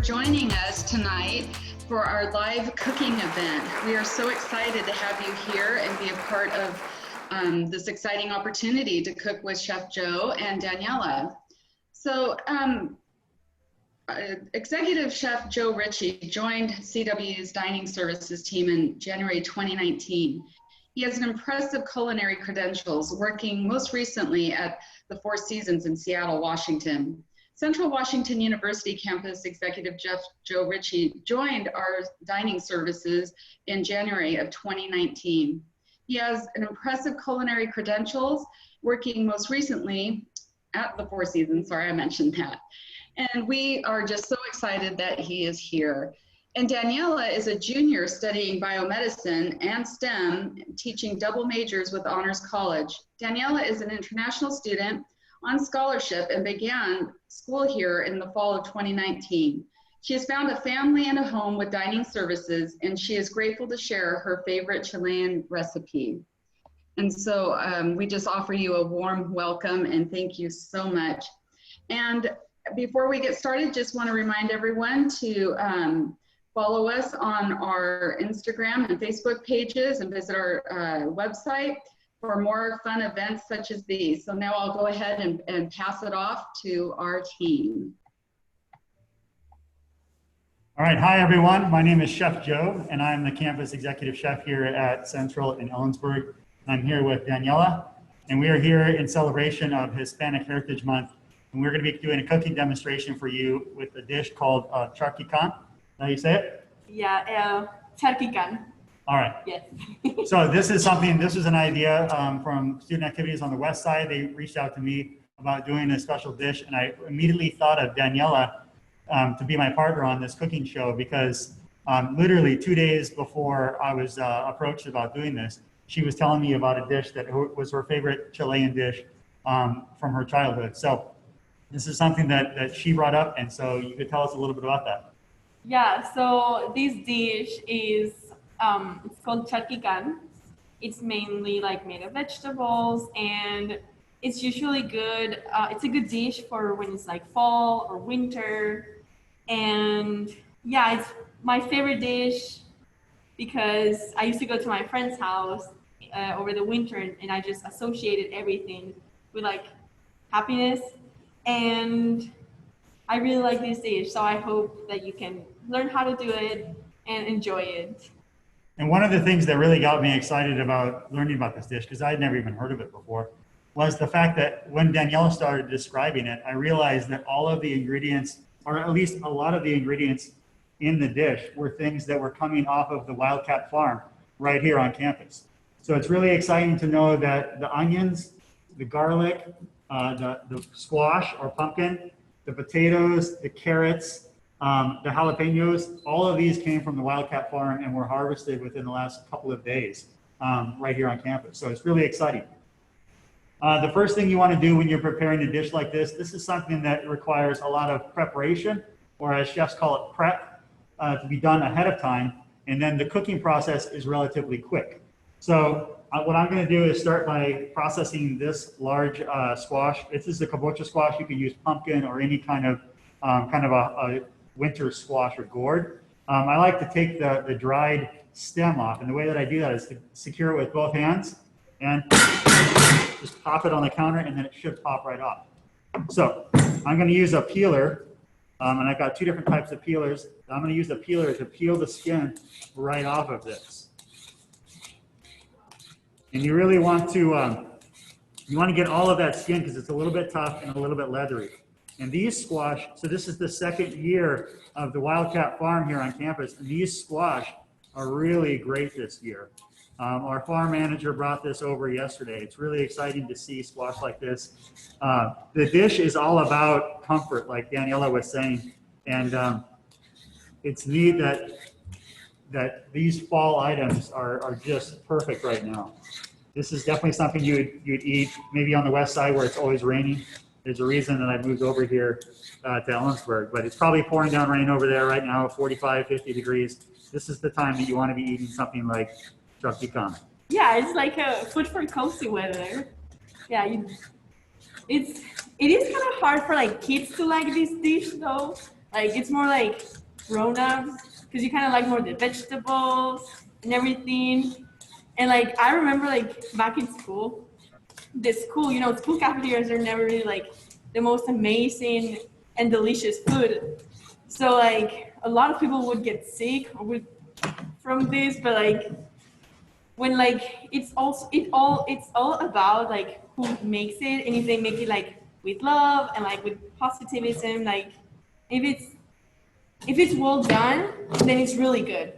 joining us tonight for our live cooking event. We are so excited to have you here and be a part of this exciting opportunity to cook with Chef Joe and Daniella. So Executive Chef Joe Richie joined CW's dining services team in January 2019. He has an impressive culinary credentials, working most recently at the Four Seasons in Seattle, Washington. Central Washington University campus executive Chef Joe Richie joined our dining services in January of 2019. He has an impressive culinary credentials, working most recently at the Four Seasons, sorry I mentioned that. And we are just so excited that he is here. And Daniella is a junior studying biomedicine and STEM, teaching double majors with Honors College. Daniella is an international student on scholarship and began school here in the fall of 2019. She has found a family and a home with dining services, and she is grateful to share her favorite Chilean recipe. And so we just offer you a warm welcome and thank you so much. And before we get started, just want to remind everyone to follow us on our Instagram and Facebook pages and visit our website for more fun events such as these. So now I'll go ahead and pass it off to our team. All right, hi everyone. My name is Chef Joe, and I'm the campus executive chef here at Central in Ellensburg. I'm here with Daniella, and we are here in celebration of Hispanic Heritage Month. And we're going to be doing a cooking demonstration for you with a dish called Charquicán. How you say it? Yeah, Charquican. All right. Yes. So this is an idea from student activities on the west side. They reached out to me about doing a special dish, and I immediately thought of Daniella to be my partner on this cooking show because literally 2 days before I was approached about doing this, she was telling me about a dish that was her favorite Chilean dish from her childhood. So this is something that she brought up, and so you could tell us a little bit about that. Yeah, so this dish is, it's called Charquican. It's mainly like made of vegetables, and it's usually good. It's a good dish for when it's like fall or winter. And yeah, it's my favorite dish because I used to go to my friend's house over the winter, and I just associated everything with like happiness. And I really like this dish, so I hope that you can learn how to do it and enjoy it. And one of the things that really got me excited about learning about this dish, because I had never even heard of it before, was the fact that when Daniella started describing it, I realized that all of the ingredients, or at least a lot of the ingredients in the dish, were things that were coming off of the Wildcat Farm right here on campus. So it's really exciting to know that the onions, the garlic, the squash or pumpkin, the potatoes, the carrots, the jalapenos, all of these came from the Wildcat Farm and were harvested within the last couple of days right here on campus. So it's really exciting. The first thing you want to do when you're preparing a dish like this is something that requires a lot of preparation, or as chefs call it, prep, to be done ahead of time. And then the cooking process is relatively quick. So what I'm going to do is start by processing this large squash. This is a kabocha squash. You can use pumpkin or any kind of a winter squash or gourd. I like to take the dried stem off, and the way that I do that is to secure it with both hands and just pop it on the counter, and then it should pop right off. So I'm going to use a peeler, and I've got two different types of peelers. I'm going to use a peeler to peel the skin right off of this. And you really want to get all of that skin because it's a little bit tough and a little bit leathery. And these squash, so this is the second year of the Wildcat Farm here on campus, and these squash are really great this year. Our farm manager brought this over yesterday. It's really exciting to see squash like this. The dish is all about comfort, like Daniella was saying, and it's neat that these fall items are just perfect right now. This is definitely something you'd eat maybe on the west side where it's always raining. There's a reason that I moved over here to Ellensburg, but it's probably pouring down rain over there right now, 45, 50 degrees. This is the time that you want to be eating something like Charquican. Yeah, it's like a food for cozy weather. Yeah, it is kind of hard for like kids to like this dish though. Like it's more like grown up because you kind of like more the vegetables and everything. And like I remember like back in school, school cafeterias are never really like the most amazing and delicious food. So like a lot of people would get sick from this, but like when like it's all about like who makes it, and if they make it like with love and like with positivism, like if it's well done, then it's really good.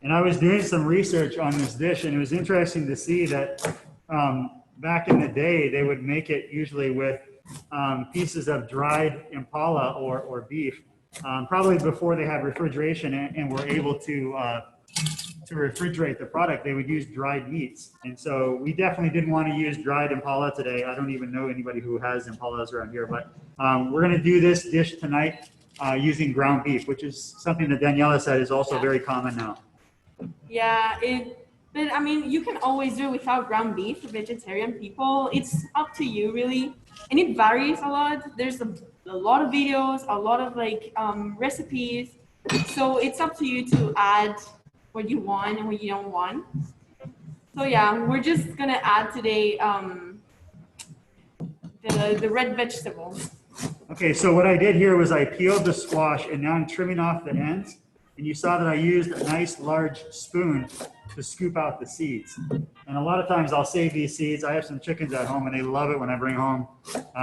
And I was doing some research on this dish, and it was interesting to see that back in the day, they would make it usually with pieces of dried impala or beef, probably before they had refrigeration and were able to refrigerate the product. They would use dried meats. And so we definitely didn't want to use dried impala today. I don't even know anybody who has impalas around here, but we're going to do this dish tonight using ground beef, which is something that Daniella said is also very common now. Yeah, but I mean, you can always do it without ground beef for vegetarian people. It's up to you, really. And it varies a lot. There's a lot of videos, a lot of like recipes. So it's up to you to add what you want and what you don't want. So yeah, we're just gonna add today the red vegetables. Okay, so what I did here was I peeled the squash, and now I'm trimming off the ends. And you saw that I used a nice large spoon to scoop out the seeds. And a lot of times I'll save these seeds. I have some chickens at home and they love it when I bring home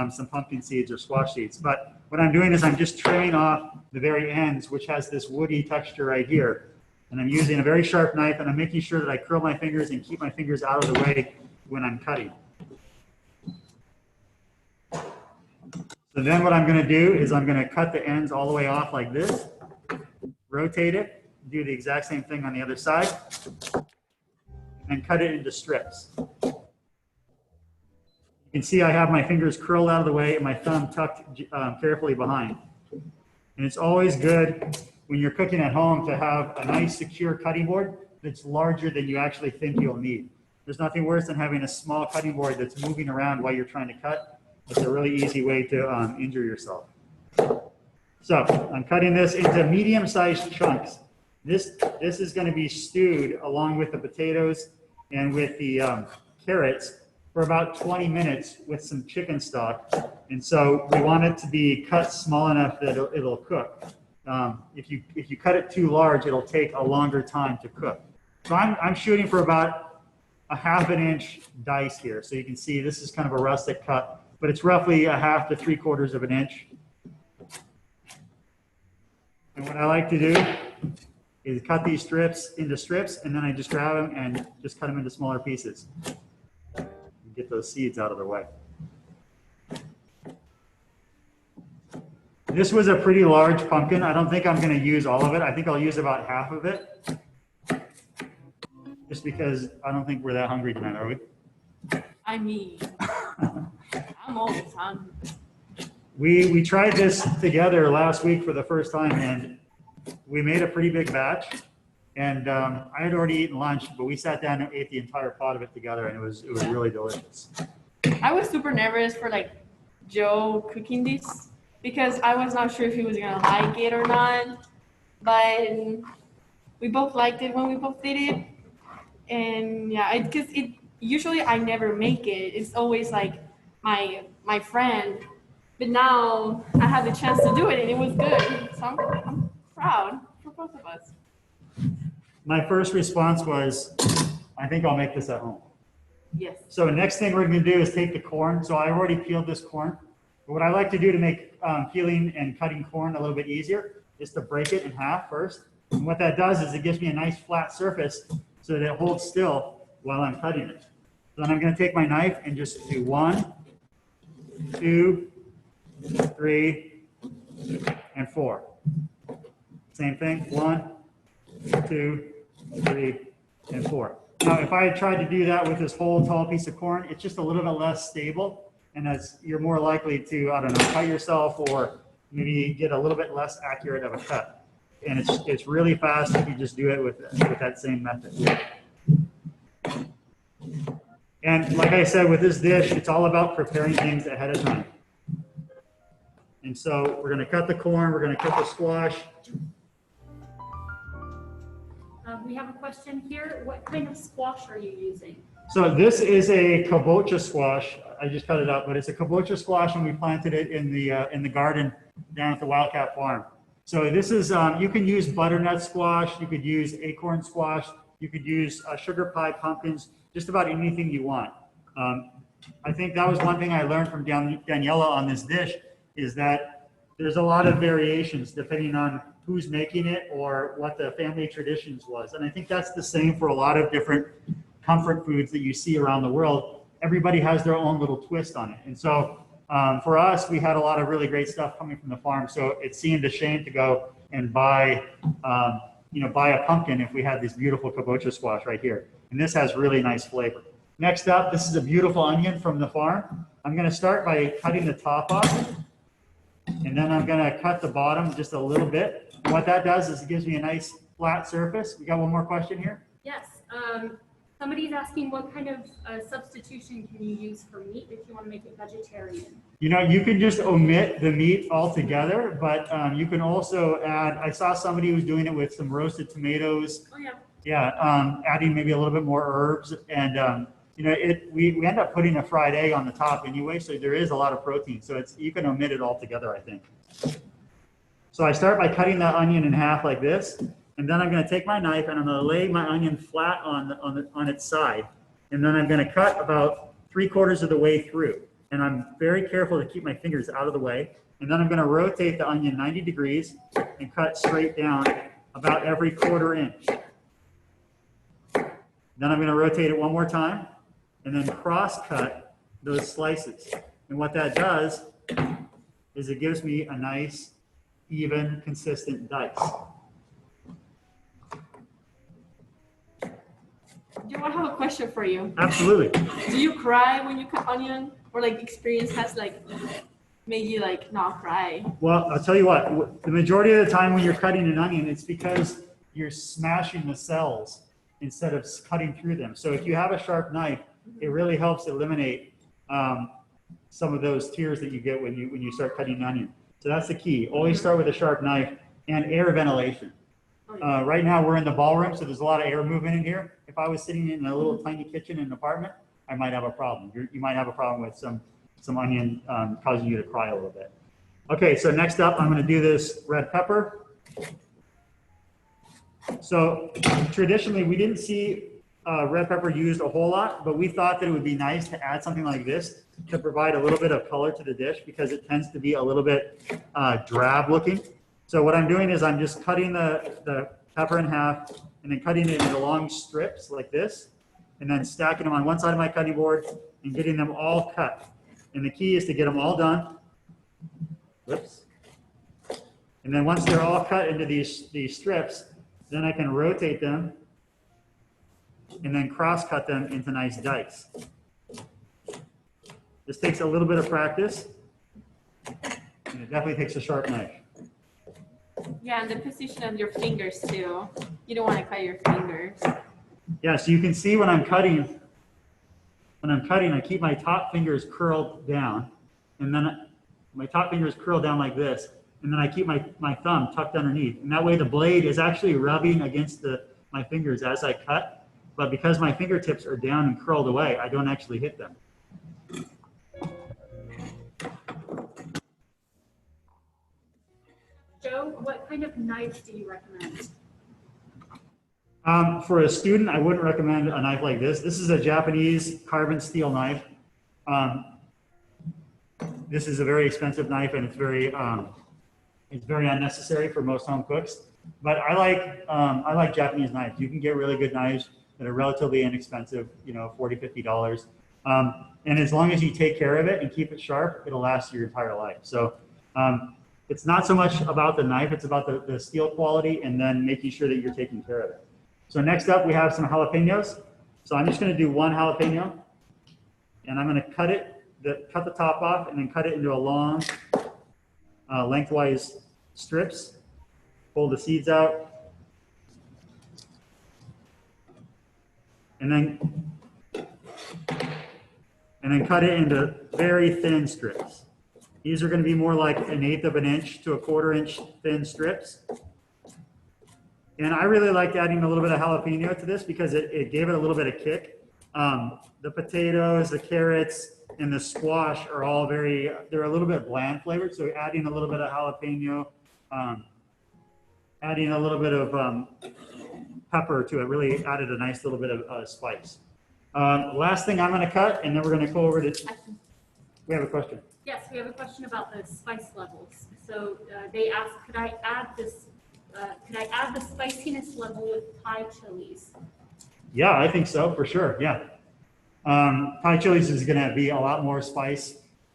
some pumpkin seeds or squash seeds. But what I'm doing is I'm just trimming off the very ends, which has this woody texture right here. And I'm using a very sharp knife, and I'm making sure that I curl my fingers and keep my fingers out of the way when I'm cutting. So then what I'm going to do is I'm going to cut the ends all the way off like this. Rotate it, do the exact same thing on the other side, and cut it into strips. You can see I have my fingers curled out of the way and my thumb tucked carefully behind. And it's always good when you're cooking at home to have a nice secure cutting board that's larger than you actually think you'll need. There's nothing worse than having a small cutting board that's moving around while you're trying to cut. It's a really easy way to injure yourself. So I'm cutting this into medium-sized chunks. This is going to be stewed along with the potatoes and with the carrots for about 20 minutes with some chicken stock. And so we want it to be cut small enough that it'll cook. If you cut it too large, it'll take a longer time to cook. So I'm shooting for about a 1/2 inch dice here. So you can see this is kind of a rustic cut, but it's roughly a 1/2 to 3/4 inch. And what I like to do is cut these strips into strips, and then I just grab them and just cut them into smaller pieces. Get those seeds out of the way. This was a pretty large pumpkin. I don't think I'm going to use all of it. I think I'll use about half of it. Just because I don't think we're that hungry tonight, are we? I mean, I'm always hungry. We tried this together last week for the first time, and we made a pretty big batch. And I had already eaten lunch, but we sat down and ate the entire pot of it together, and it was really delicious. I was super nervous for like Joe cooking this because I was not sure if he was gonna like it or not. But we both liked it when we both did it, and yeah, because it usually I never make it. It's always like my friend. But now I had the chance to do it, and it was good. So I'm proud for both of us. My first response was, I think I'll make this at home. Yes. So the next thing we're going to do is take the corn. So I already peeled this corn. But what I like to do to make peeling and cutting corn a little bit easier is to break it in half first. And what that does is it gives me a nice flat surface so that it holds still while I'm cutting it. So then I'm going to take my knife and just do 1, 2, 3, and 4. Same thing, 1, 2, 3, and 4. Now, if I had tried to do that with this whole tall piece of corn, it's just a little bit less stable, and as you're more likely to, I don't know, cut yourself or maybe get a little bit less accurate of a cut. And it's really fast if you just do it with that same method. And like I said, with this dish, it's all about preparing things ahead of time. And so we're going to cut the corn, we're going to cut the squash. We have a question here. What kind of squash are you using? So this is a kabocha squash. I just cut it up, but it's a kabocha squash, and we planted it in the garden down at the Wildcat Farm. So this is, you can use butternut squash, you could use acorn squash, you could use sugar pie pumpkins, just about anything you want. I think that was one thing I learned from Daniella on this dish, is that there's a lot of variations depending on who's making it or what the family traditions was. And I think that's the same for a lot of different comfort foods that you see around the world. Everybody has their own little twist on it. And so for us, we had a lot of really great stuff coming from the farm. So it seemed a shame to go and buy a pumpkin if we had this beautiful kabocha squash right here. And this has really nice flavor. Next up, this is a beautiful onion from the farm. I'm gonna start by cutting the top off, and then I'm gonna cut the bottom just a little bit. And what that does is it gives me a nice flat surface. We got one more question here? Yes. Somebody's asking what kind of substitution can you use for meat if you want to make it vegetarian? You know, you can just omit the meat altogether, but you can also add, I saw somebody who was doing it with some roasted tomatoes. Oh, yeah. Yeah, adding maybe a little bit more herbs. And, you know, we end up putting a fried egg on the top anyway, so there is a lot of protein. So you can omit it altogether, I think. So I start by cutting that onion in half like this. And then I'm going to take my knife and I'm going to lay my onion flat on its side. And then I'm going to cut about 3/4 of the way through. And I'm very careful to keep my fingers out of the way. And then I'm going to rotate the onion 90 degrees and cut straight down about every 1/4 inch. Then I'm going to rotate it one more time and then cross cut those slices. And what that does is it gives me a nice, even, consistent dice. Joe, I have a question for you. Absolutely. Do you cry when you cut onion, or like experience has like made you like not cry? Well, I'll tell you what, the majority of the time when you're cutting an onion, it's because you're smashing the cells instead of cutting through them. So if you have a sharp knife, it really helps eliminate some of those tears that you get when you start cutting an onion. So that's the key. Always start with a sharp knife and air ventilation. Right now we're in the ballroom, so there's a lot of air movement in here. If I was sitting in a little tiny kitchen in an apartment, I might have a problem. You might have a problem with some onion causing you to cry a little bit. Okay, so next up, I'm going to do this red pepper. So traditionally, we didn't see red pepper used a whole lot, but we thought that it would be nice to add something like this to provide a little bit of color to the dish because it tends to be a little bit drab looking. So what I'm doing is I'm just cutting the pepper in half and then cutting it into long strips like this, and then stacking them on one side of my cutting board and getting them all cut. And the key is to get them all done. Whoops. And then once they're all cut into these strips, then I can rotate them and then cross cut them into nice dice. This takes a little bit of practice, and it definitely takes a sharp knife. Yeah, and the position of your fingers too. You don't want to cut your fingers. Yeah, so you can see when I'm cutting, I keep my top fingers curled down, and then my top fingers curl down like this, and then I keep my thumb tucked underneath. And that way the blade is actually rubbing against my fingers as I cut, but because my fingertips are down and curled away, I don't actually hit them. Joe, what kind of knife do you recommend? For a student, I wouldn't recommend a knife like this. This is a Japanese carbon steel knife. This is a very expensive knife, and it's very unnecessary for most home cooks. But I like Japanese knives. You can get really good knives that are relatively inexpensive, you know, $40, $50. And as long as you take care of it and keep it sharp, it'll last your entire life. So it's not so much about the knife, it's about the steel quality and then making sure that you're taking care of it. So next up, we have some jalapenos. So I'm just going to do one jalapeno, and I'm going to cut the top off and then cut it into a long lengthwise strips. Pull the seeds out, and then cut it into very thin strips. These are going to be more like 1/8 of an inch to 1/4 inch thin strips. And I really liked adding a little bit of jalapeno to this because it gave it a little bit of kick. The potatoes, the carrots, and the squash are all they're a little bit bland flavored. So adding a little bit of jalapeno, adding a little bit of pepper to it really added a nice little bit of spice. Last thing I'm going to cut, and then we're going to go over to, we have a question. Yes, we have a question about the spice levels. So they asked, could I add the spiciness level with Thai chilies? Yeah, I think so, for sure, yeah. Thai chilies is going to be a lot more spice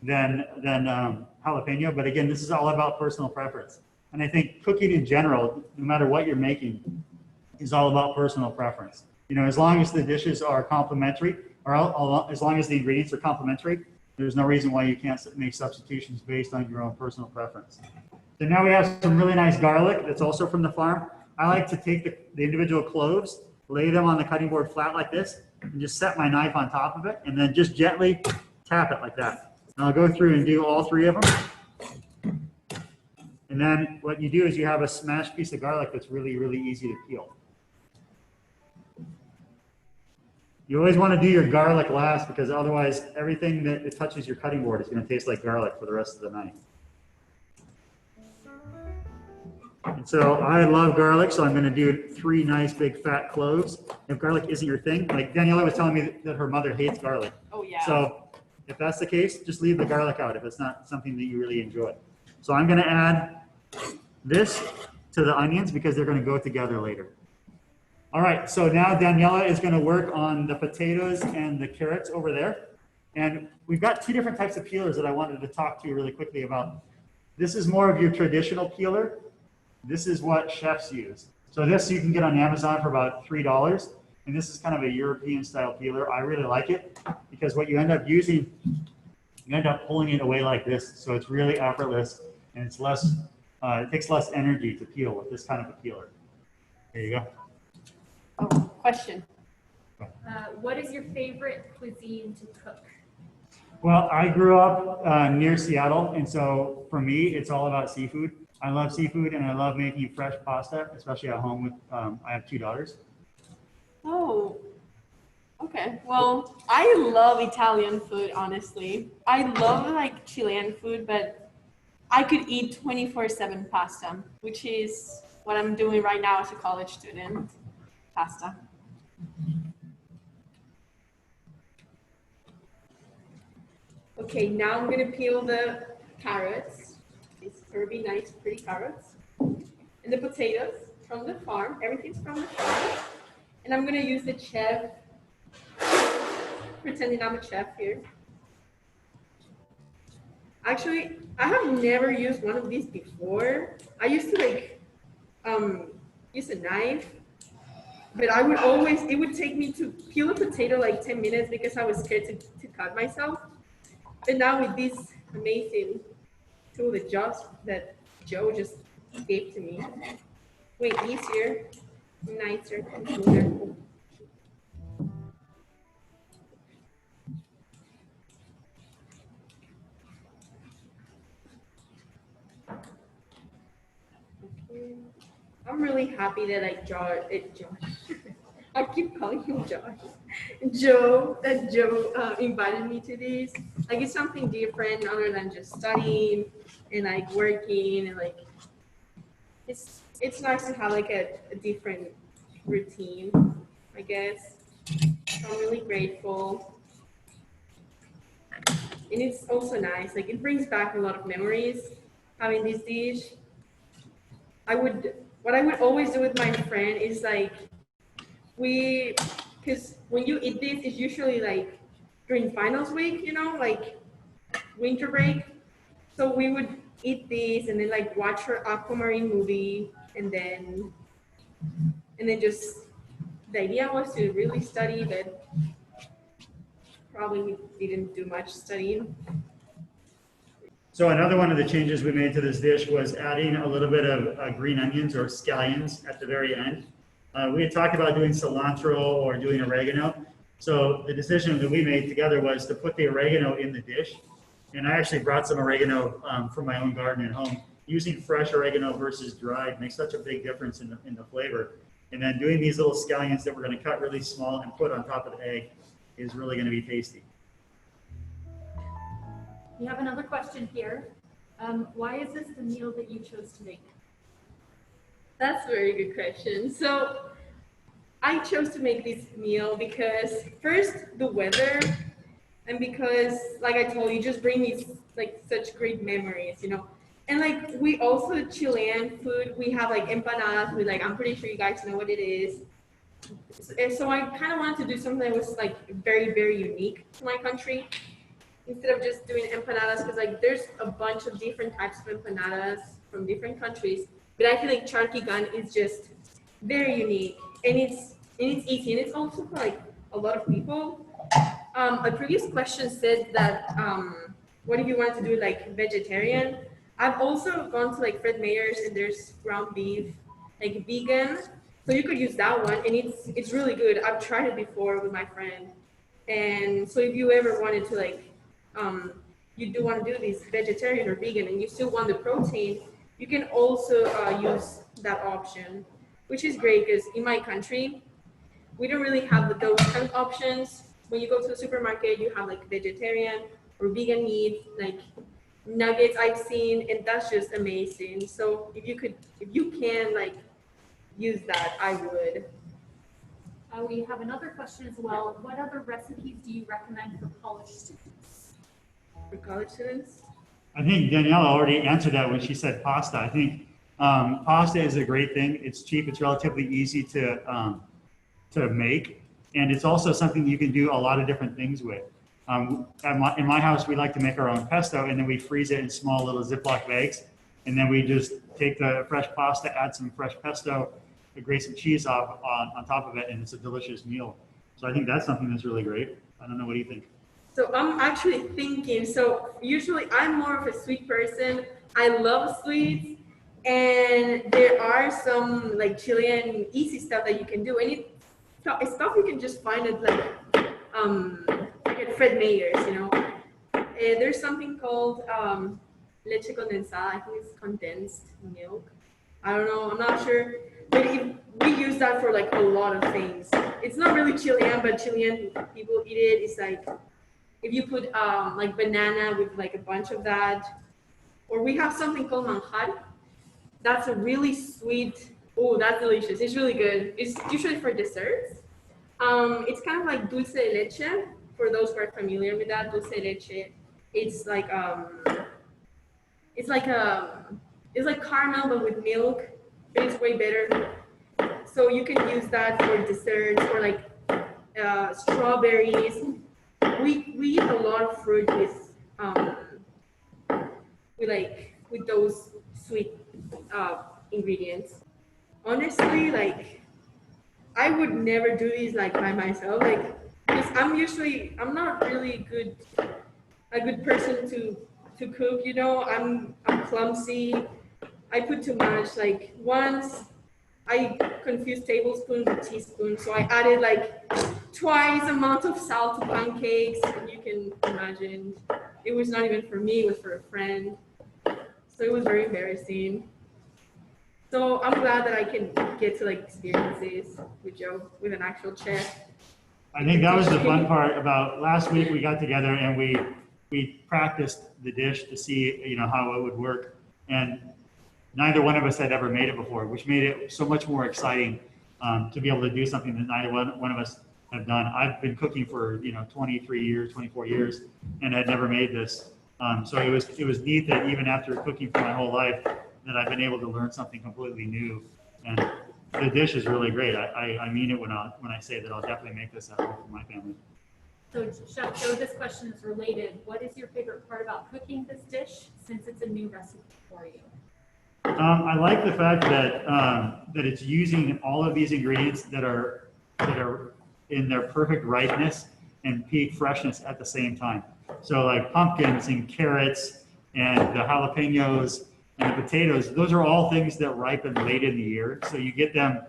than jalapeno, but again, this is all about personal preference. And I think cooking in general, no matter what you're making, is all about personal preference. You know, as long as the dishes are complementary, or as long as the ingredients are complementary, there's no reason why you can't make substitutions based on your own personal preference. So now we have some really nice garlic that's also from the farm. I like to take the individual cloves, lay them on the cutting board flat like this, and just set my knife on top of it, and then just gently tap it like that. And I'll go through and do all 3 of them. And then what you do is you have a smashed piece of garlic that's really, really easy to peel. You always want to do your garlic last because otherwise everything that it touches your cutting board is going to taste like garlic for the rest of the night. And so I love garlic, so I'm going to do 3 nice big fat cloves. If garlic isn't your thing, like Daniella was telling me that her mother hates garlic. Oh yeah. So if that's the case, just leave the garlic out if it's not something that you really enjoy. So I'm going to add this to the onions because they're going to go together later. All right, so now Daniella is going to work on the potatoes and the carrots over there. And we've got 2 different types of peelers that I wanted to talk to you really quickly about. This is more of your traditional peeler. This is what chefs use. So this you can get on Amazon for about $3. And this is kind of a European style peeler. I really like it because what you end up using, you end up pulling it away like this. So it's really effortless and it's less, it takes less energy to peel with this kind of a peeler. There you go. Oh, question. What is your favorite cuisine to cook? Well, I grew up near Seattle, and so for me, it's all about seafood. I love seafood, and I love making fresh pasta, especially at home with, I have 2 daughters. Oh, okay. Well, I love Italian food, honestly. I love like Chilean food, but I could eat 24/7 pasta, which is what I'm doing right now as a college student. Pasta. Okay, now I'm gonna peel the carrots. These herby, nice, pretty carrots. And the potatoes from the farm. Everything's from the farm. And I'm gonna use the chef, pretending I'm a chef here. Actually, I have never used one of these before. I used to like use a knife. But I would always, it would take me to peel a potato like 10 minutes because I was scared to cut myself. But now with this amazing tool that Joe just gave to me, way easier, nicer, and smoother. Okay. I'm really happy that Josh. I keep calling him Josh. Joe invited me to this. Like it's something different other than just studying and like working and like it's nice to have like a different routine, I guess. So I'm really grateful. And it's also nice, like it brings back a lot of memories having this dish. What I would always do with my friend is like, because when you eat this, it's usually like during finals week, you know, like winter break. So we would eat this and then like watch our aquamarine movie and then just, the idea was to really study, but probably we didn't do much studying. So another one of the changes we made to this dish was adding a little bit of green onions or scallions at the very end. We had talked about doing cilantro or doing oregano. So the decision that we made together was to put the oregano in the dish And I actually brought some oregano from my own garden at home. Using fresh oregano versus dried makes such a big difference in the flavor. And then doing these little scallions that we're going to cut really small and put on top of the egg is really going to be tasty. We have another question here. Why is this the meal that you chose to make? That's a very good question. So I chose to make this meal because first the weather, and because like I told you, just bring me like such great memories, you know. And like we also Chilean food, we have like empanadas with like, I'm pretty sure you guys know what it is. And so I kind of wanted to do something that was like very, very unique to my country instead of just doing empanadas, because like there's a bunch of different types of empanadas from different countries. But I feel like Charquicán is just very unique, and it's easy, and it's also for like a lot of people. A previous question said that what if you wanted to do like vegetarian? I've also gone to like Fred Meyer's, and there's ground beef, like vegan, so you could use that one, and it's really good. I've tried it before with my friend, and so if you ever wanted to like you do want to do this vegetarian or vegan, and you still want the protein, you can also use that option, which is great because in my country, we don't really have those kind of options. When you go to the supermarket, you have like vegetarian or vegan meat, like nuggets I've seen, and that's just amazing. So if you can like use that, I would. We have another question as well. What other recipes do you recommend for college students? For college students? I think Daniela already answered that when she said pasta. I think pasta is a great thing. It's cheap. It's relatively easy to make, and it's also something you can do a lot of different things with. In my house, we like to make our own pesto, and then we freeze it in small little Ziploc bags, and then we just take the fresh pasta, add some fresh pesto, grate some cheese off on top of it, and it's a delicious meal. So I think that's something that's really great. I don't know, what do you think? So I'm actually thinking, so usually I'm more of a sweet person. I love sweets, and there are some like Chilean easy stuff that you can do. And it's stuff you can just find at like at Fred Meyer's, you know. There's something called leche condensada. I think it's condensed milk. I don't know, I'm not sure. But we use that for like a lot of things. It's not really Chilean, but Chilean people eat it. It's like, if you put like banana with like a bunch of that, or we have something called manjar. That's a really sweet, oh, that's delicious. It's really good. It's usually for desserts. It's kind of like dulce de leche, for those who are familiar with that. Dulce de leche, it's like caramel but with milk, but it's way better. So you can use that for desserts, or like strawberries. We eat a lot of fruit with those sweet ingredients. Honestly, like I would never do these like by myself. Like, because I'm not really a good person to cook. You know, I'm clumsy. I put too much. Like once I confused tablespoon with teaspoon, so I added like twice amount of salt to pancakes, and you can imagine it was not even for me, it was for a friend. So it was very embarrassing. So I'm glad that I can get to like experience this with Joe, with an actual chef. I think that was the fun part about last week. We got together and we practiced the dish to see, you know, how it would work. And neither one of us had ever made it before, which made it so much more exciting to be able to do something that neither one of us have done. I've been cooking for 23 years, 24 years, and had never made this. So it was neat that even after cooking for my whole life, that I've been able to learn something completely new. And the dish is really great. I mean it when I say that I'll definitely make this at home for my family. So Chef Joe, this question is related. What is your favorite part about cooking this dish, since it's a new recipe for you? I like the fact that that it's using all of these ingredients that are in their perfect ripeness and peak freshness at the same time. So like pumpkins and carrots and the jalapenos and the potatoes, those are all things that ripen late in the year. So you get them,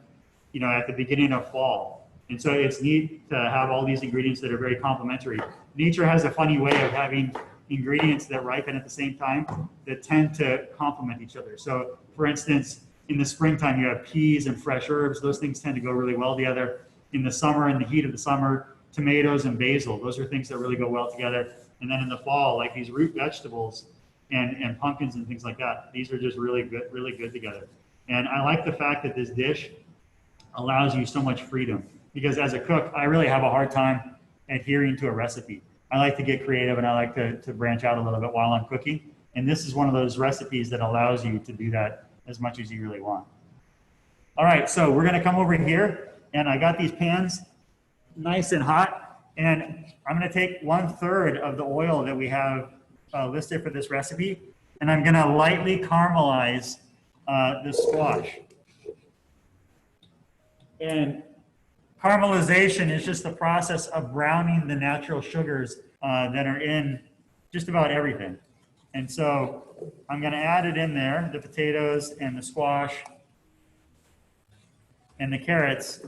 at the beginning of fall. And so it's neat to have all these ingredients that are very complementary. Nature has a funny way of having, ingredients that ripen at the same time that tend to complement each other. So for instance, in the springtime, you have peas and fresh herbs. Those things tend to go really well together. In the summer, in the heat of the summer, tomatoes and basil, those are things that really go well together. And then in the fall, like these root vegetables and pumpkins and things like that, these are just really good together. And I like the fact that this dish allows you so much freedom, because as a cook, I really have a hard time adhering to a recipe. I like to get creative and I like to branch out a little bit while I'm cooking. And this is one of those recipes that allows you to do that as much as you really want. All right, so we're gonna come over here, and I got these pans nice and hot, and I'm gonna take 1/3 of the oil that we have listed for this recipe, and I'm gonna lightly caramelize the squash. And caramelization is just the process of browning the natural sugars that are in just about everything. And so I'm gonna add it in there, the potatoes and the squash and the carrots,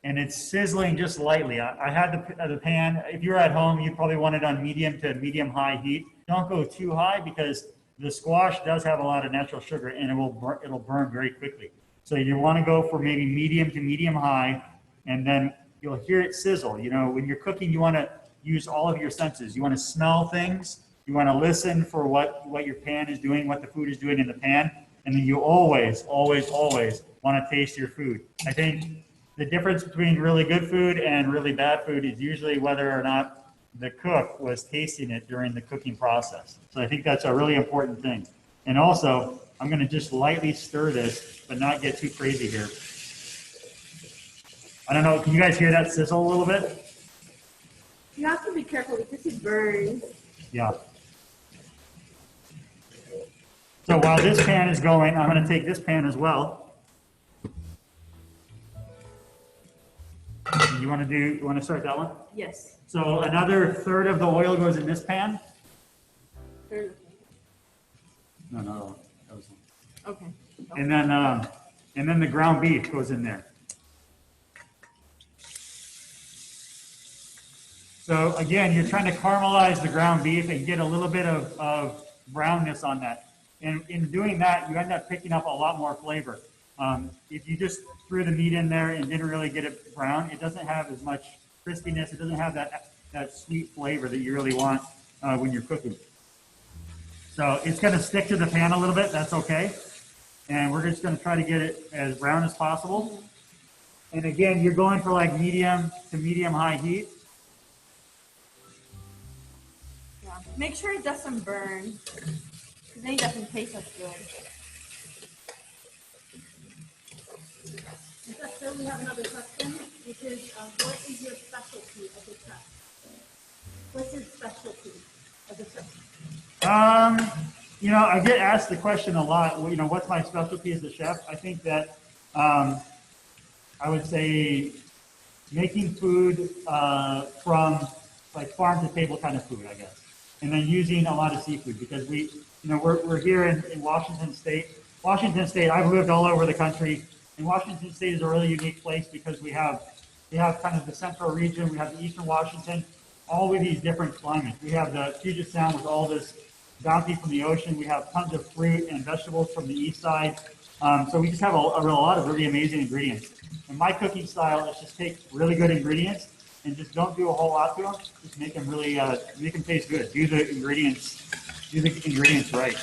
and it's sizzling just lightly. I had the pan. If you're at home, you probably want it on medium to medium-high heat. Don't go too high, because the squash does have a lot of natural sugar, and it'll burn very quickly. So you want to go for maybe medium to medium-high, and then you'll hear it sizzle. You know, when you're cooking, you want to use all of your senses. You want to smell things. You want to listen for what your pan is doing, what the food is doing in the pan, and then you always want to taste your food. I think the difference between really good food and really bad food is usually whether or not the cook was tasting it during the cooking process. So I think that's a really important thing. And also, I'm going to just lightly stir this, but not get too crazy here. I don't know, can you guys hear that sizzle a little bit? You have to be careful because it burns. Yeah. So while this pan is going, I'm going to take this pan as well. You want to start that one? Yes. So another 1/3 of the oil goes in this pan. Third. No, that was. Okay. And then the ground beef goes in there. So again, you're trying to caramelize the ground beef and get a little bit of brownness on that. And in doing that, you end up picking up a lot more flavor. If you just threw the meat in there and didn't really get it brown, it doesn't have as much crispiness. It doesn't have that sweet flavor that you really want when you're cooking. So it's going to stick to the pan a little bit. That's okay. And we're just going to try to get it as brown as possible. And again, you're going for like medium to medium-high heat. Yeah. Make sure it doesn't burn, because then it doesn't taste as good. So we have another question, which is, what is your specialty as a chef? What's your specialty as a chef? You know, I get asked the question a lot. You know, what's my specialty as a chef? I think that I would say making food from like farm to table kind of food, I guess, and then using a lot of seafood, because we're here in Washington State. Washington State. I've lived all over the country. And Washington State is a really unique place because we have kind of the central region, we have the eastern Washington, all with these different climates. We have the Puget Sound with all this bounty from the ocean. We have tons of fruit and vegetables from the east side. So we just have a lot of really amazing ingredients. And my cooking style is just take really good ingredients and just don't do a whole lot to them. Just make them really, make them taste good. Do the ingredients right.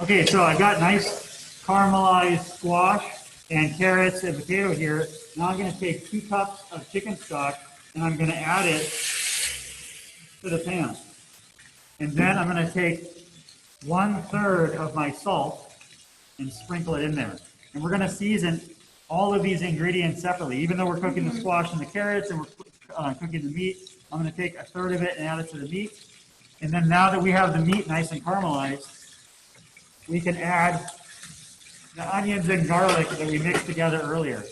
Okay, so I got nice caramelized squash and carrots and potato here. Now I'm going to take 2 cups of chicken stock and I'm going to add it to the pan. And then I'm going to take 1/3 of my salt and sprinkle it in there. And we're going to season all of these ingredients separately. Even though we're cooking the squash and the carrots and we're cooking the meat, I'm going to take 1/3 of it and add it to the meat. And then now that we have the meat nice and caramelized, we can add the onions and garlic that we mixed together earlier.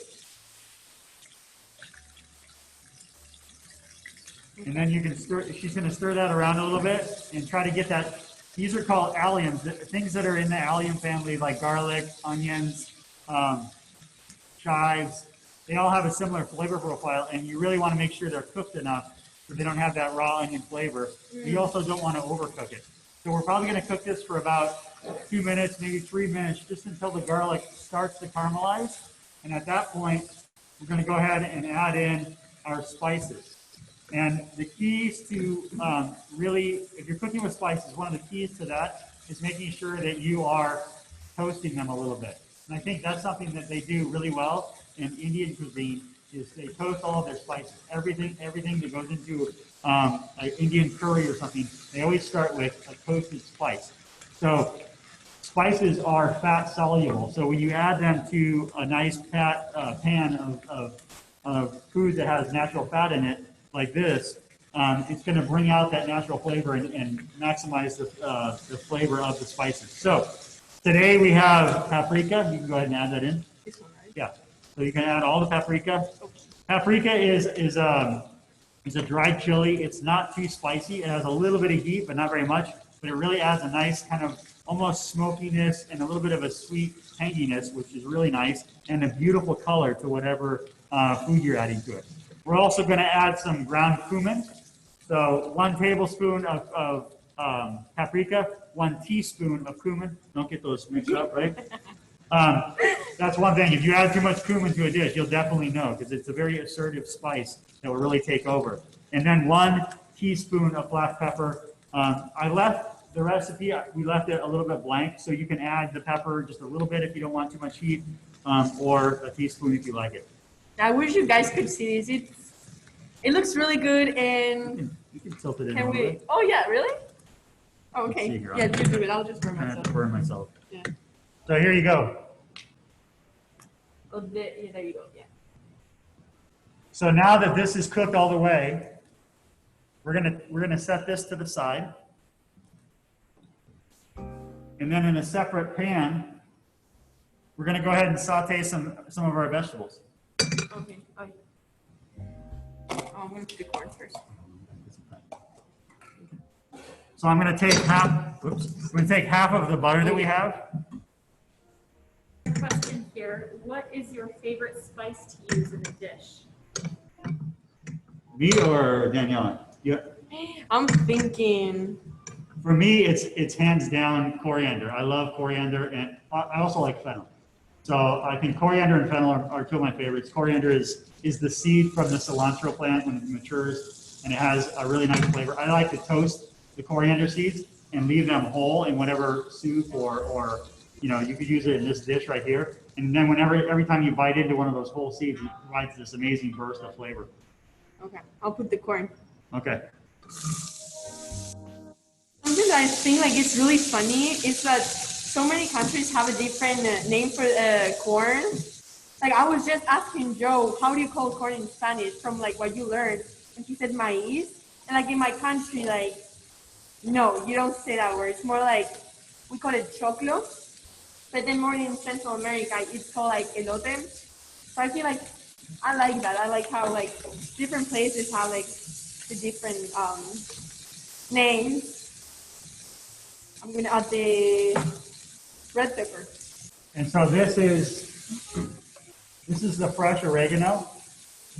And then you can she's going to stir that around a little bit and try to get that. These are called alliums, things that are in the allium family, like garlic, onions, chives. They all have a similar flavor profile, and you really want to make sure they're cooked enough so they don't have that raw onion flavor. You also don't want to overcook it. So we're probably going to cook this for about 2 minutes, maybe 3 minutes, just until the garlic starts to caramelize. And at that point, we're going to go ahead and add in our spices. And the keys to really, if you're cooking with spices, one of the keys to that is making sure that you are toasting them a little bit. And I think that's something that they do really well in Indian cuisine is they toast all of their spices. Everything that goes into an Indian curry or something, they always start with a toasted spice. So spices are fat soluble. So when you add them to a nice pan of food that has natural fat in it, like this, it's going to bring out that natural flavor and maximize the flavor of the spices. So today we have paprika. You can go ahead and add that in. This one, right? Yeah. So you can add all the paprika. Paprika is a dried chili. It's not too spicy. It has a little bit of heat, but not very much. But it really adds a nice kind of almost smokiness and a little bit of a sweet tanginess, which is really nice, and a beautiful color to whatever food you're adding to it. We're also going to add some ground cumin. So 1 tablespoon of paprika, 1 teaspoon of cumin. Don't get those mixed up, right? That's one thing. If you add too much cumin to a dish, you'll definitely know because it's a very assertive spice that will really take over. And then 1 teaspoon of black pepper. I left the recipe, we left it a little bit blank, so you can add the pepper just a little bit if you don't want too much heat, or a teaspoon if you like it. I wish you guys could see this. It looks really good, and You can tilt it in can a little we? bit. Oh yeah, really? Oh, Let's okay. see here. Yeah, you do it. I'll just burn I have to myself. burn myself. Yeah. So here you go. Oh, there you go. Yeah. So now that this is cooked all the way, we're gonna set this to the side. And then in a separate pan, we're gonna go ahead and saute some of our vegetables. Okay. Oh, I'm gonna put the corn first. So I'm gonna take half of the butter that we have. Question here, what is your favorite spice to use in a dish? Me or Daniella? Yeah. I'm thinking. For me, it's hands down coriander. I love coriander, and I also like fennel. So I think coriander and fennel are 2 of my favorites. Coriander is the seed from the cilantro plant when it matures, and it has a really nice flavor. I like to toast the coriander seeds and leave them whole in whatever soup or you could use it in this dish right here. And then every time you bite into one of those whole seeds, it provides this amazing burst of flavor. Okay, I'll put the corn. Okay. Something that I think like it's really funny is that so many countries have a different name for corn. Like I was just asking Joe, how do you call corn in Spanish from like what you learned? And he said maíz. And like in my country, like, no, you don't say that word. It's more like, we call it choclo. But then more in Central America, it's called like elote. So I feel like, I like that. I like how like different places have like the different names. I'm gonna add the red pepper. And so this is the fresh oregano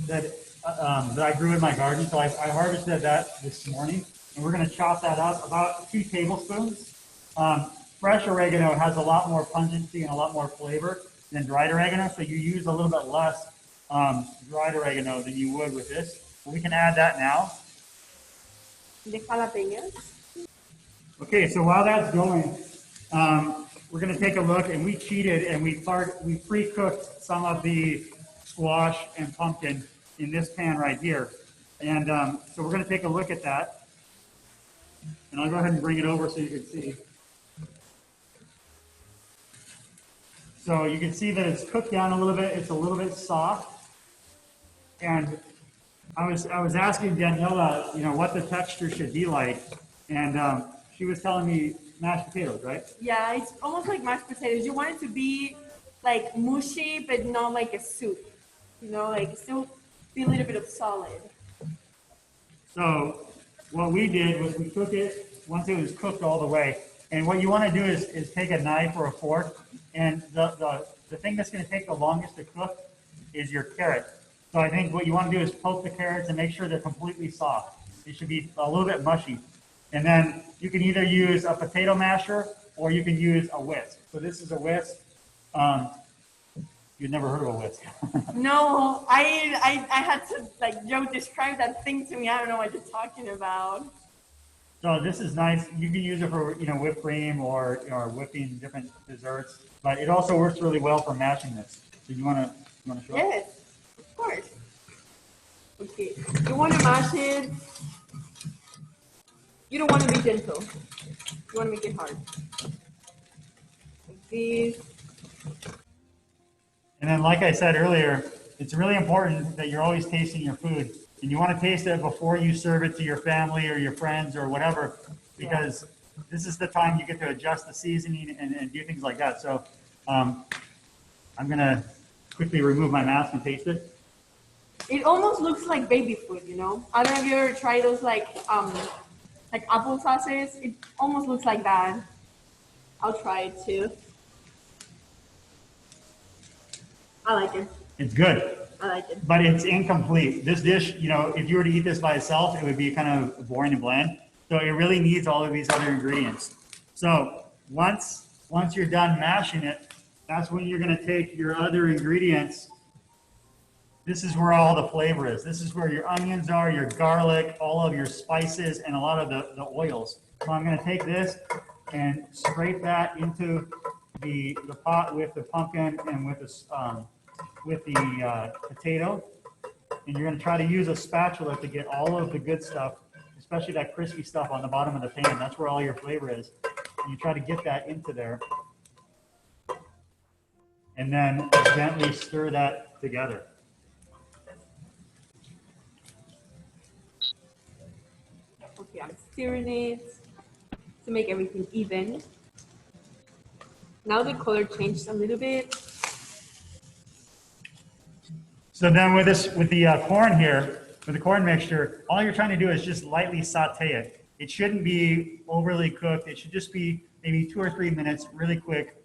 that I grew in my garden. So I harvested that this morning, and we're going to chop that up about 2 tablespoons. Fresh oregano has a lot more pungency and a lot more flavor than dried oregano, so you use a little bit less dried oregano than you would with this. But we can add that now. The jalapenos. Okay, so while that's going, we're going to take a look, and we cheated, and we pre-cooked some of the squash and pumpkin in this pan right here. And so we're going to take a look at that. And I'll go ahead and bring it over so you can see. So you can see that it's cooked down a little bit. It's a little bit soft. And I was asking Daniella, what the texture should be like. And she was telling me mashed potatoes, right? Yeah, it's almost like mashed potatoes. You want it to be like mushy, but not like a soup. Like still be a little bit of solid. So what we did was we cook it once it was cooked all the way. And what you want to do is take a knife or a fork, and the thing that's going to take the longest to cook is your carrot. So I think what you want to do is poke the carrots and make sure they're completely soft. It should be a little bit mushy. And then you can either use a potato masher or you can use a whisk. So this is a whisk. You've never heard of a whisk. No, I had to, like, Joe describe that thing to me. I don't know what you're talking about. So this is nice. You can use it for, whipped cream or whipping different desserts, but it also works really well for mashing this. So you want to show? Yes, of course. Okay, you want to mash it. You don't want to be gentle. You want to make it hard. Like this. And then, like I said earlier, it's really important that you're always tasting your food. And you want to taste it before you serve it to your family or your friends or whatever, because this is the time you get to adjust the seasoning and do things like that. So I'm going to quickly remove my mask and taste it. It almost looks like baby food, I don't know if you ever tried those like apple sauces. It almost looks like that. I'll try it too. I like it. It's good. I like it. But it's incomplete. This dish, if you were to eat this by itself, it would be kind of boring and bland. So it really needs all of these other ingredients. So once you're done mashing it, that's when you're going to take your other ingredients. This is where all the flavor is. This is where your onions are, your garlic, all of your spices, and a lot of the oils. So I'm going to take this and scrape that into the pot with the pumpkin and with the potato. And you're going to try to use a spatula to get all of the good stuff, especially that crispy stuff on the bottom of the pan. That's where all your flavor is. And you try to get that into there. And then gently stir that together. Okay, I'm stirring it to make everything even. Now the color changed a little bit. So then with the corn here, with the corn mixture, all you're trying to do is just lightly saute it. It shouldn't be overly cooked. It should just be maybe 2 or 3 minutes, really quick,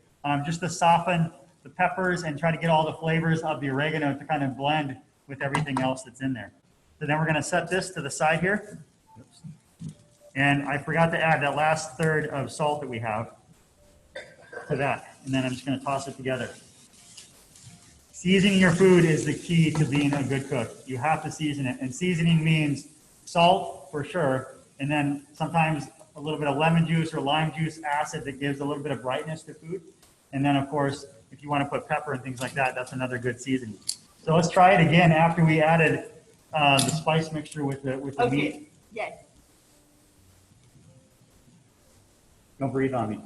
just to soften the peppers and try to get all the flavors of the oregano to kind of blend with everything else that's in there. So then we're going to set this to the side here. Oops. And I forgot to add that last third of salt that we have to that. And then I'm just going to toss it together. Seasoning your food is the key to being a good cook. You have to season it. And seasoning means salt for sure. And then sometimes a little bit of lemon juice or lime juice acid that gives a little bit of brightness to food. And then of course, if you want to put pepper and things like that, that's another good seasoning. So let's try it again after we added the spice mixture with the meat. Yes. Don't breathe on me.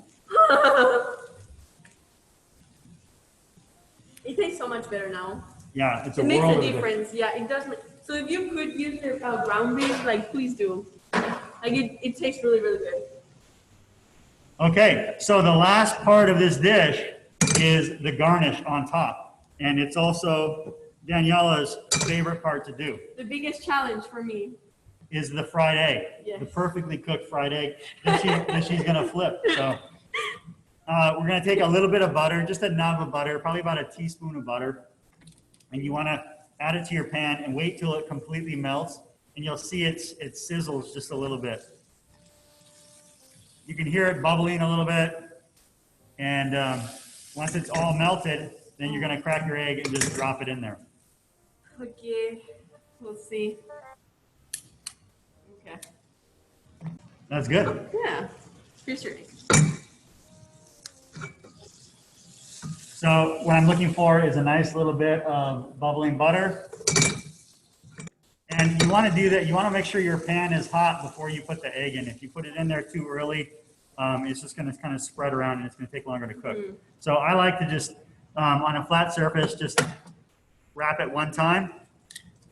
It tastes so much better now. Yeah, it's a It makes world a of difference. Yeah, it does. So if you could use the ground beef, like please do. Like it tastes really, really good. Okay, so the last part of this dish is the garnish on top. And it's also Daniella's favorite part to do. The biggest challenge for me is the fried egg, yes. The perfectly cooked fried egg that she's gonna flip. So we're gonna take a little bit of butter, just a nub of butter, probably about a teaspoon of butter. And you wanna add it to your pan and wait till it completely melts. And you'll see it sizzles just a little bit. You can hear it bubbling a little bit. And once it's all melted, then you're gonna crack your egg and just drop it in there. Okay, we'll see. Okay. That's good. Yeah, here's your egg. So what I'm looking for is a nice little bit of bubbling butter. And you want to do that, you want to make sure your pan is hot before you put the egg in. If you put it in there too early, it's just going to kind of spread around and it's going to take longer to cook. So I like to just, on a flat surface, just wrap it one time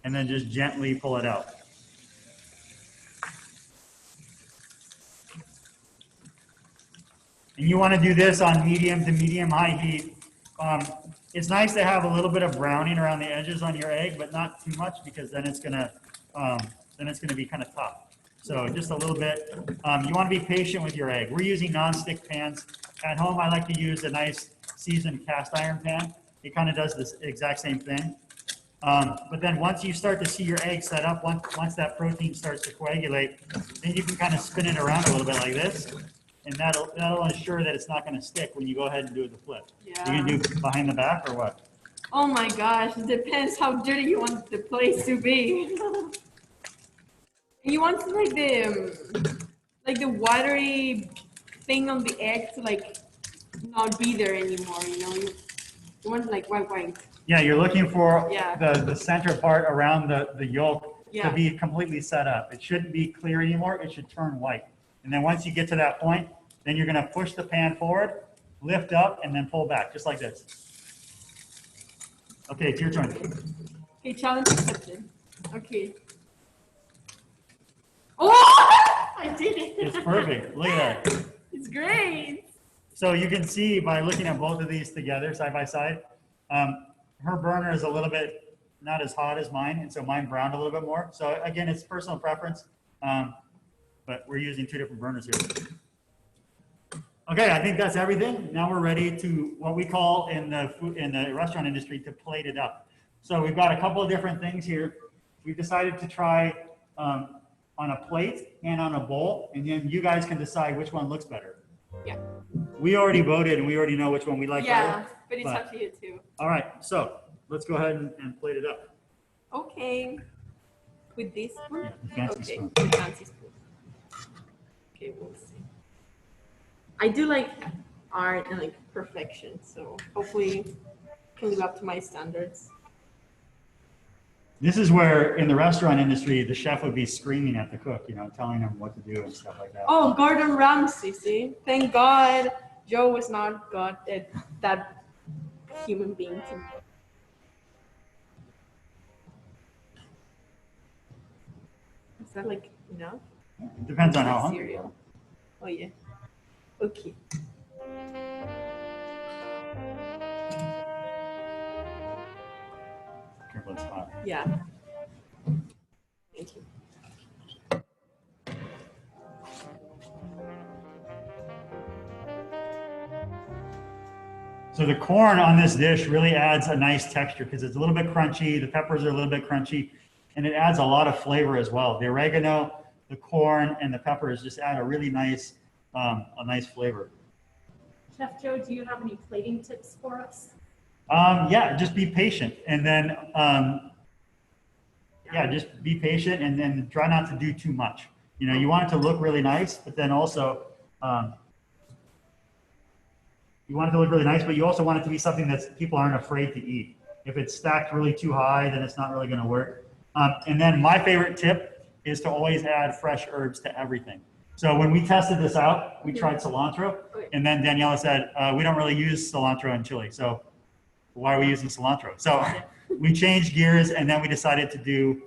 and then just gently pull it out. And you want to do this on medium to medium high heat. It's nice to have a little bit of browning around the edges on your egg, but not too much because then it's gonna be kind of tough. So just a little bit. You want to be patient with your egg. We're using non-stick pans. At home, I like to use a nice seasoned cast iron pan. It kind of does this exact same thing. But then once you start to see your egg set up, once that protein starts to coagulate, then you can kind of spin it around a little bit like this, and that'll ensure that it's not going to stick when you go ahead and do the flip. Yeah. You're going to do behind the back or what? Oh my gosh, it depends how dirty you want the place to be. You want to like the watery thing on the egg to like not be there anymore, you know? You want like white. Yeah, you're looking for Yeah. the center part around the yolk Yeah. to be completely set up. It shouldn't be clear anymore. It should turn white. And then once you get to that point, then you're going to push the pan forward, lift up, and then pull back, just like this. Okay, it's your turn. Okay, challenge accepted. Okay. Oh! I did it. It's perfect. Look at that. It's great. So you can see by looking at both of these together, side by side, her burner is a little bit not as hot as mine, and so mine browned a little bit more. So again, it's personal preference, but we're using two different burners here. Okay, I think that's everything. Now we're ready to what we call in the restaurant industry to plate it up. So we've got a couple of different things here. We've decided to try on a plate and on a bowl, and then you guys can decide which one looks better. Yeah. We already voted, and we already know which one we like Yeah, better. but it's up to you too. All right, so let's go ahead and plate it up. Okay. With this spoon? Yeah, the fancy Okay, spoon. the fancy spoon. Okay, we'll see. I do like art and like perfection, so hopefully can live up to my standards. This is where, in the restaurant industry, the chef would be screaming at the cook, you know, telling them what to do and stuff like that. Oh, Gordon Ramsay, see? Thank God Joe was not that human being to me. Is that like enough? Depends on how hungry. Cereal. Oh yeah. Okay. Careful, it's hot. Yeah. Thank you. So the corn on this dish really adds a nice texture because it's a little bit crunchy. The peppers are a little bit crunchy, and it adds a lot of flavor as well. The oregano, the corn, and the peppers just add a really nice, flavor. Chef Joe, do you have any plating tips for us? Yeah, just be patient, and then just be patient, and then try not to do too much. You know, you want it to look really nice, but then also you want it to look really nice, but you also want it to be something that people aren't afraid to eat. If it's stacked really too high, then it's not really going to work. And then my favorite tip is to always add fresh herbs to everything. So when we tested this out, we tried cilantro, and then Daniella said, we don't really use cilantro in chili, so why are we using cilantro? So we changed gears, and then we decided to do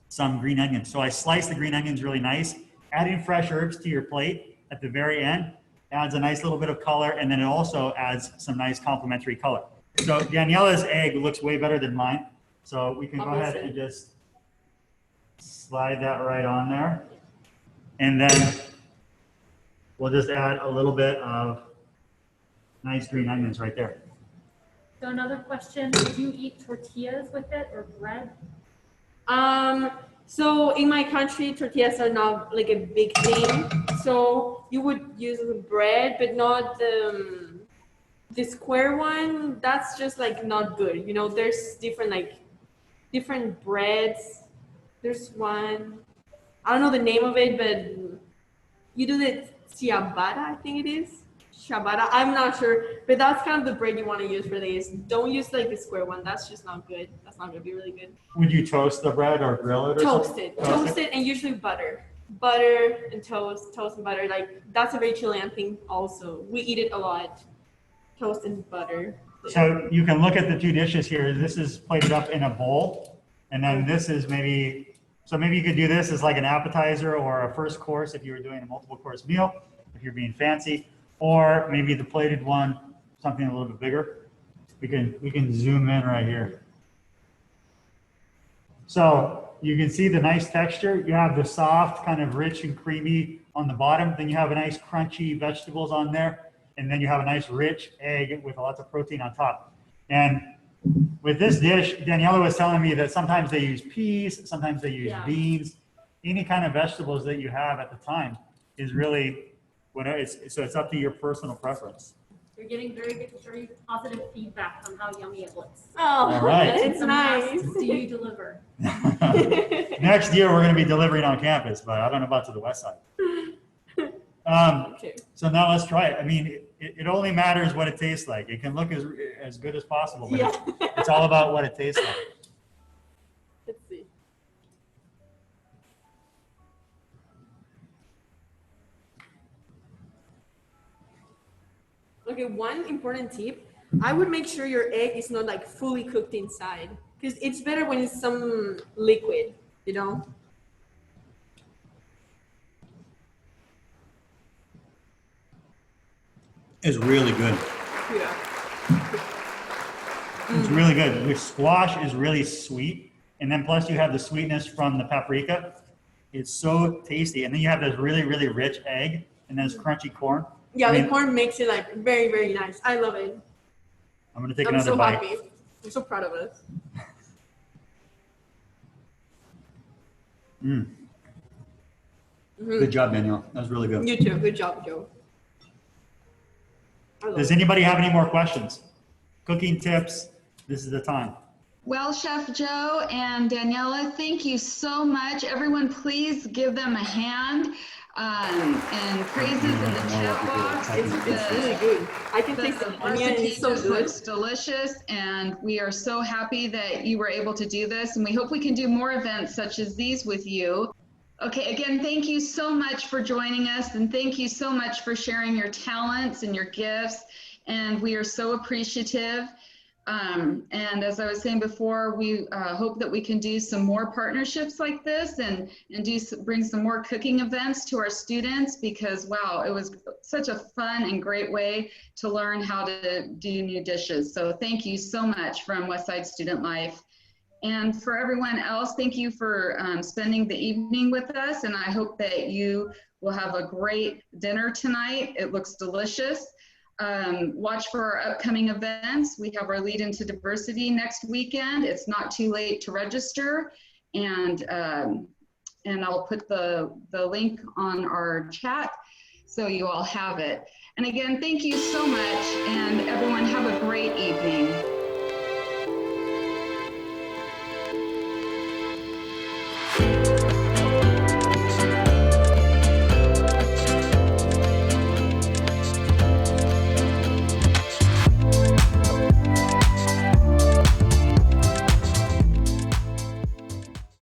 some green onions. So I sliced the green onions really nice. Adding fresh herbs to your plate at the very end adds a nice little bit of color, and then it also adds some nice complementary color. So Daniella's egg looks way better than mine. So we can go ahead and just slide that right on there. And then we'll just add a little bit of nice green onions right there. So another question, do you eat tortillas with it or bread? So in my country, tortillas are not like a big thing. So you would use the bread, but not the square one. That's just like not good. You know, there's different breads. There's one, I don't know the name of it, but you do the ciabatta, I think it is. Ciabatta, I'm not sure, but that's kind of the bread you want to use for this. Don't use like the square one. That's just not good. That's not going to be really good. Would you toast the bread or grill it or something? Toast it, and usually butter. Butter and toast and butter. Like, that's a very Chilean thing also. We eat it a lot. Toast and butter. So you can look at the two dishes here. This is plated up in a bowl, and then this is maybe you could do this as like an appetizer or a first course if you were doing a multiple course meal, if you're being fancy, or maybe the plated one, something a little bit bigger. We can zoom in right here. So you can see the nice texture. You have the soft, kind of rich and creamy on the bottom. Then you have a nice crunchy vegetables on there. And then you have a nice rich egg with lots of protein on top. And with this dish, Daniella was telling me that sometimes they use peas, sometimes they use beans. Any kind of vegetables that you have at the time is really what so it's up to your personal preference. You're getting very positive feedback on how yummy it looks. Oh, all right. it's nice. Do you deliver? Next year we're going to be delivering on campus, but I don't know about to the west side. Okay. So now let's try it. I mean, it only matters what it tastes like. It can look as good as possible, but it's all about what it tastes like. Let's see. Okay, one important tip. I would make sure your egg is not like fully cooked inside, because it's better when it's some liquid, you know? It's really good. Yeah. It's really good. The squash is really sweet, and then plus you have the sweetness from the paprika. It's so tasty, and then you have this really rich egg, and then this crunchy corn. Yeah, the corn makes it like very nice. I love it. I'm gonna take another bite. I'm so happy. I'm so proud of us. Good job, Danielle. That was really good. You too. Good job, Joe. Does anybody have any more questions? Cooking tips, this is the time. Well, Chef Joe and Daniella, thank you so much. Everyone, please give them a hand and praises in the chat box. It's really good. I can taste the onion. It's so good. Looks delicious, and we are so happy that you were able to do this, and we hope we can do more events such as these with you. Okay, again, thank you so much for joining us, and thank you so much for sharing your talents and your gifts, and we are so appreciative. And as I was saying before, we hope that we can do some more partnerships like this and bring some more cooking events to our students, because wow, it was such a fun and great way to learn how to do new dishes. So thank you so much from Westside Student Life. And for everyone else, thank you for spending the evening with us, and I hope that you will have a great dinner tonight. It looks delicious. Watch for our upcoming events. We have our Lead into Diversity next weekend. It's not too late to register, and I'll put the link on our chat so you all have it. And again, thank you so much, and everyone have a great evening.